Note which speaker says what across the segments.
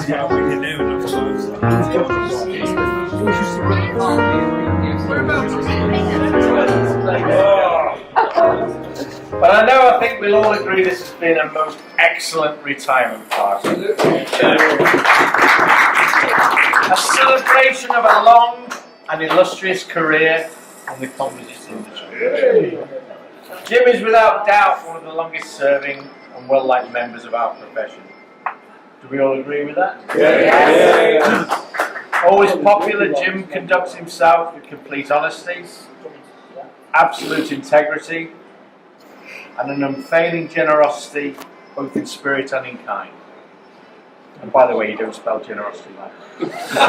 Speaker 1: But I think we'll all agree this has been a most excellent retirement party. A celebration of a long and illustrious career in the composites industry. Jim is without doubt one of the longest serving and well-liked members of our profession. Do we all agree with that? Yeah. Always popular, Jim conducts himself with complete honesty, absolute integrity, and an unfailing generosity, both in spirit and in kind. And by the way, you don't spell generosity like that.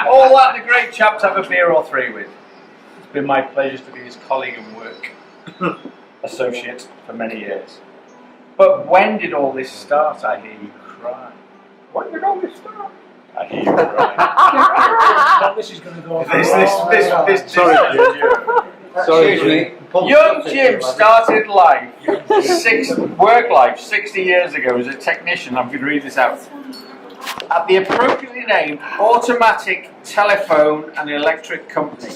Speaker 1: All that the great chap to have a beer or three with. It's been my pleasure to be his colleague and work associate for many years. But when did all this start? I hear you cry. When did all this start? I hear you cry.
Speaker 2: This is going to go on.
Speaker 1: Sorry, young Jim started work life 60 years ago as a technician. I'm going to read this out. At the appropriately named Automatic Telephone and Electric Company,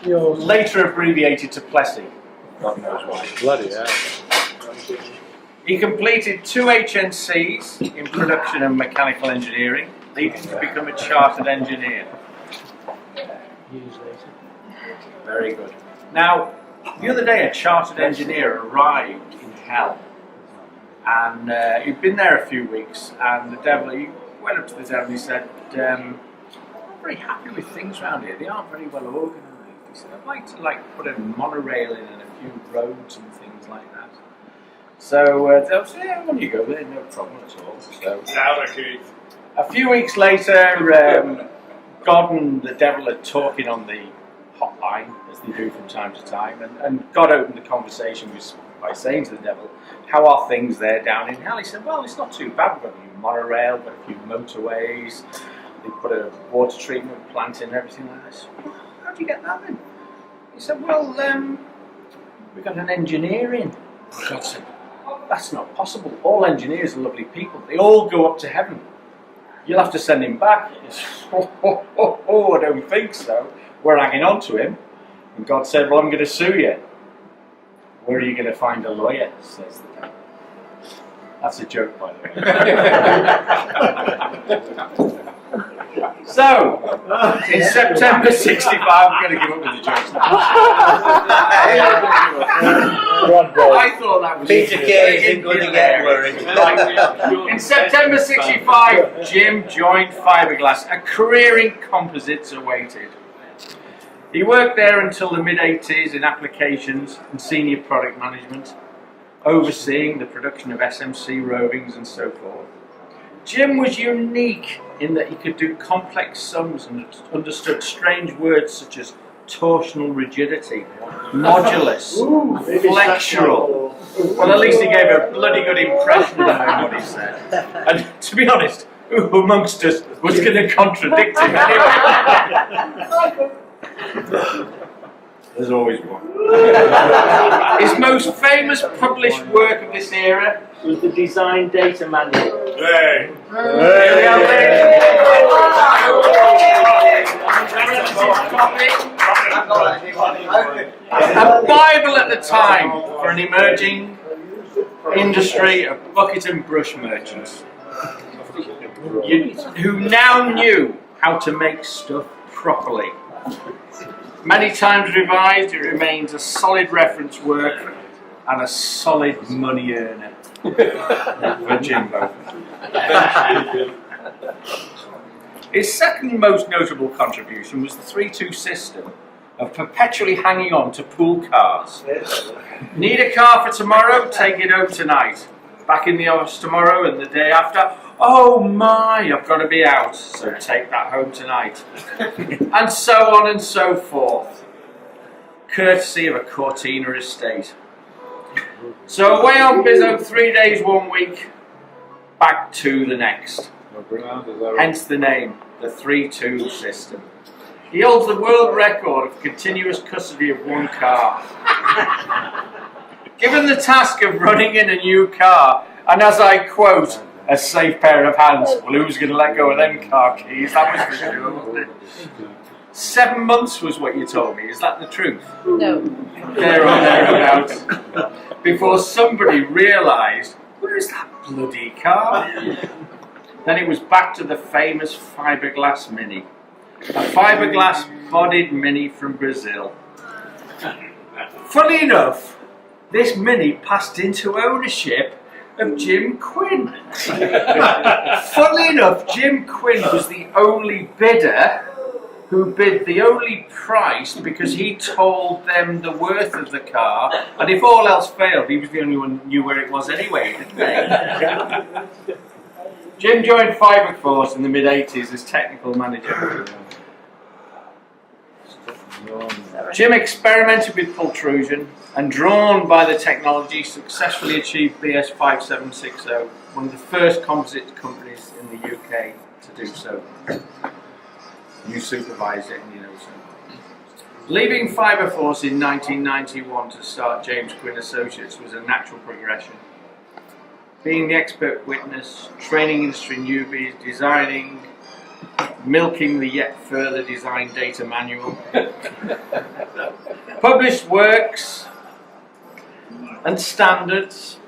Speaker 1: later abbreviated to Plessy. God knows why.
Speaker 3: Bloody hell.
Speaker 1: He completed 2 HNCs in production and mechanical engineering, leading to become a chartered engineer. Very good. Now, the other day a chartered engineer arrived in Hell, and he'd been there a few weeks, and he went up to the devil and he said, I'm not very happy with things around here, they aren't very well organised. He said, I'd like to put a monorail in and a few roads and things like that. So they said, yeah, when you go there, no problem at all. So, a few weeks later, God and the devil are talking on the hotline, as they do from time to time, and God opened the conversation by saying to the devil, how are things there down in Hell? He said, well, it's not too bad. We've got a new monorail, we've got a few motorways, they put a water treatment plant in and everything like this. How do you get that then? He said, well, we've got an engineer in. God said, that's not possible. All engineers are lovely people. They all go up to heaven. You'll have to send him back. He said, I don't think so. We're hanging on to him. And God said, well, I'm going to sue you. Where are you going to find a lawyer? Says the devil. That's a joke, by the way. So, in September 65, I'm going to give up with the jokes now. I thought that was
Speaker 3: Peter Kay isn't going to get worried.
Speaker 1: In September 65, Jim joined Fiberglass. A career in composites awaited. He worked there until the mid-80s in applications and senior product management, overseeing the production of SMC rovings and so forth. Jim was unique in that he could do complex sums and understood strange words such as torsional rigidity, modulus, flexural. Well, at least he gave a bloody good impression of what he said. And to be honest, who amongst us was going to contradict him anyway? There's always one. His most famous published work of this era was the Design Data Manual.
Speaker 4: Hey.
Speaker 1: A Bible at the time for an emerging industry of bucket and brush merchants who now knew how to make stuff properly. Many times revised, it remains a solid reference work and a solid money earner for Jimbo. His second most notable contribution was the 3-2 system of perpetually hanging on to pool cars. Need a car for tomorrow? Take it home tonight. Back in the office tomorrow and the day after? Oh my, I've got to be out, so take that home tonight. And so on and so forth. Courtesy of a Cortina estate. So away on Bizzo, 3 days, 1 week, back to the next. Hence the name, the 3-2 system. He holds the world record of continuous custody of one car. Given the task of running in a new car, and as I quote, a safe pair of hands. Well, who's going to let go of them car keys? That was for sure, wasn't it? 7 months was what you told me. Is that the truth?
Speaker 2: No.
Speaker 1: There or thereabouts. Before somebody realised, where's that bloody car? Then it was back to the famous fiberglass Mini. A fiberglass bodied Mini from Brazil. Funny enough, this Mini passed into ownership of Jim Quinn. Funnily enough, Jim Quinn was the only bidder who bid the only price because he told them the worth of the car, and if all else failed, he was the only one who knew where it was anyway, didn't he? Jim joined Fiberforce in the mid-80s as technical manager. Jim experimented with pultrusion and, drawn by the technology, successfully achieved BS 5760, one of the first composite companies in the UK to do so. You supervised it and you know so. Leaving Fiberforce in 1991 to start James Quinn Associates was a natural progression. Being the expert witness, training industry newbies, designing, milking the yet further design data manual, published works and standards,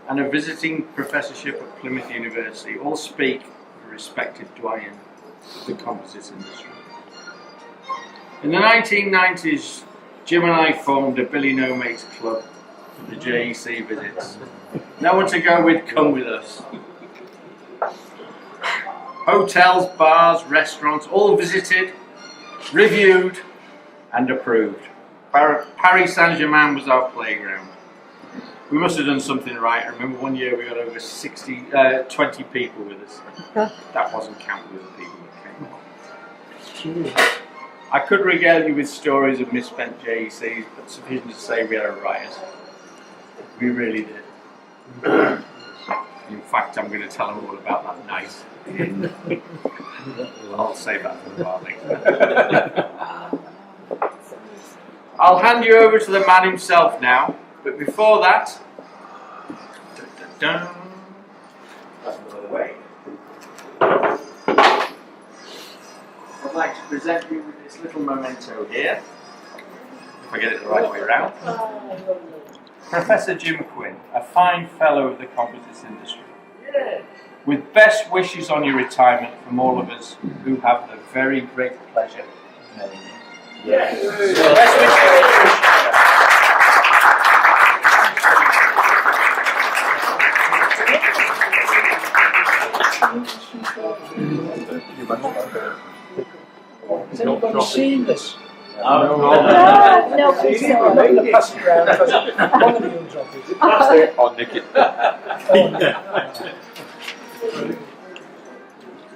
Speaker 1: and a visiting professorship at Plymouth University all speak of a respected doyen of the composites industry. In the 1990s, Jim and I formed a Billy No Mates club for the JEC visits. No one to go with, come with us. Hotels, bars, restaurants, all visited, reviewed and approved. Paris Saint-Germain was our playground. We must have done something right. I remember one year we got over 20 people with us. That wasn't counting with the people that came along. I could regale you with stories of misspent JECs, but sufficient to say we had a riot. We really did. In fact, I'm going to tell them all about that night. I'll save that for a while later. I'll hand you over to the man himself now, but before that, that's another way. I'd like to present you with this little memento here, if I get it the right way around. Professor Jim Quinn, a fine fellow of the composites industry. With best wishes on your retirement from all of us who have the very great pleasure of knowing you. Yes. Best
Speaker 4: Has anybody seen this?
Speaker 2: No, please
Speaker 4: I'm going to pass it around because one of you will drop it.
Speaker 3: I'll nick it.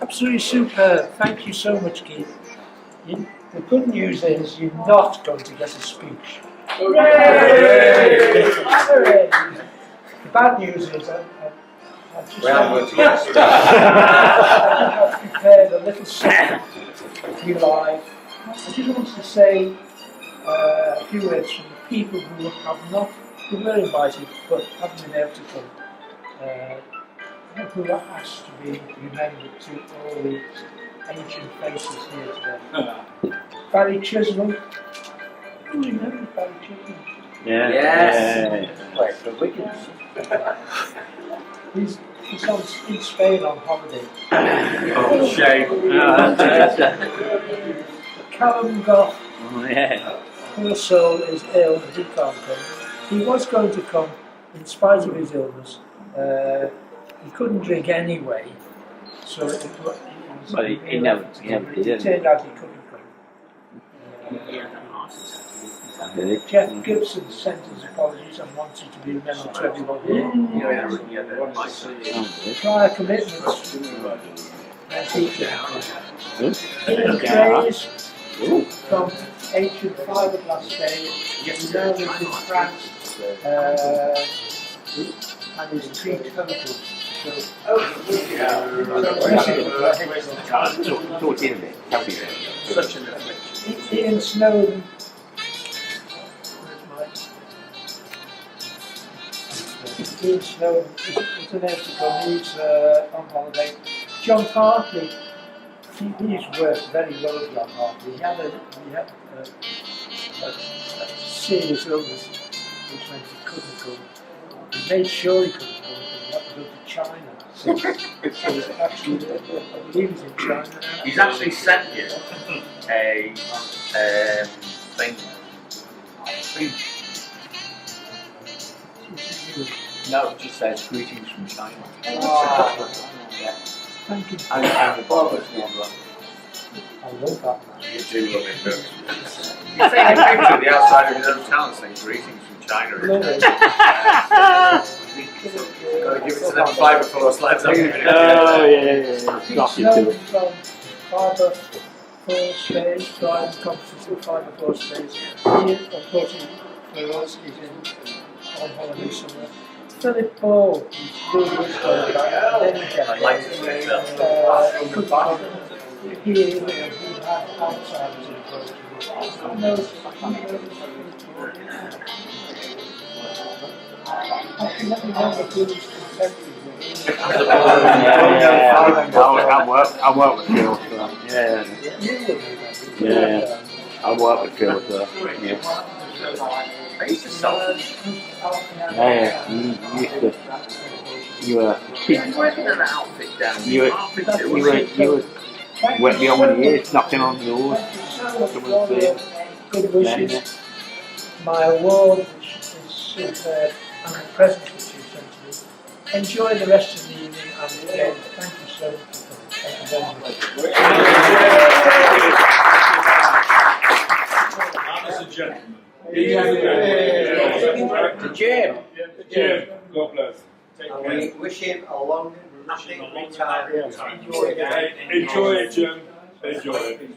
Speaker 4: Absolutely superb. Thank you so much, Keith. The good news is you're not going to get a speech.
Speaker 2: Hooray!
Speaker 4: Hooray! The bad news is I've prepared a little segment for you live. I just wanted to say a few words from the people who who were invited but haven't been able to come. Who are asked to be remembered to all the ancient faces here today. Barry Chisholm. Who remembers Barry Chisholm?
Speaker 3: Yeah.
Speaker 1: Yes.
Speaker 3: Wait, for Wickens.
Speaker 4: He's in Spain on holiday.
Speaker 1: Oh, shame.
Speaker 4: Callum Goff,
Speaker 3: Oh, yeah.
Speaker 4: poor soul, is ill and he can't come. He was going to come in spite of his illness. He couldn't drink anyway, so it turned out he couldn't come. Jeff Gibson sent his apologies and wanted to be remembered to everyone here. Prior commitments. Ian Trays from ancient fiberglass days, he now lives in France and is treat hopeful. Ian Snowden. Ian Snow is unable to come, he's on holiday. John Hartley, he's worked very well with John Hartley. He had a serious illness which meant he couldn't come. He made sure he couldn't come because he had to go to China. So he's actually, I believe he's in China now.
Speaker 3: He's actually sent you a thing.
Speaker 1: No, it just says greetings from China.
Speaker 4: Thank you.
Speaker 1: And the Barbara's one.
Speaker 4: I love that man.
Speaker 3: You do love it, don't you? You take a picture of the outside of his own town saying greetings from China.
Speaker 4: Love it.
Speaker 3: Gotta give it to them fibre floor slides.
Speaker 2: Oh, yeah. Knock you to it.
Speaker 4: From Fibre Four Stage, driving competition with Fibre Four Stage. He, unfortunately for us, is on holiday somewhere. Philip Ball, he's really good going back. And then again,
Speaker 3: I'd like to say that.
Speaker 4: couldn't come here, he had Alzheimer's in Portugal. Who knows? I can let me remember who was contemporary.
Speaker 2: I work with Phil, so yeah. Yeah. I work with Phil, so yeah.
Speaker 3: I used to sell them.
Speaker 2: Yeah, you used to. You were
Speaker 3: He was working in an outfit down
Speaker 2: You were- you were went beyond 1 year, knocking on doors. Someone said,
Speaker 4: Good wishes. My award, which is superb, and the present which you sent to me. Enjoy the rest of the evening, and again, thank you so much for coming. Thank you very much.
Speaker 5: As a gentleman.
Speaker 3: Jim.
Speaker 5: Jim, God bless. Take
Speaker 6: And
Speaker 5: care.
Speaker 6: we wish him a long, happy retirement. Enjoy it.
Speaker 5: Enjoy it, Jim. Enjoy it.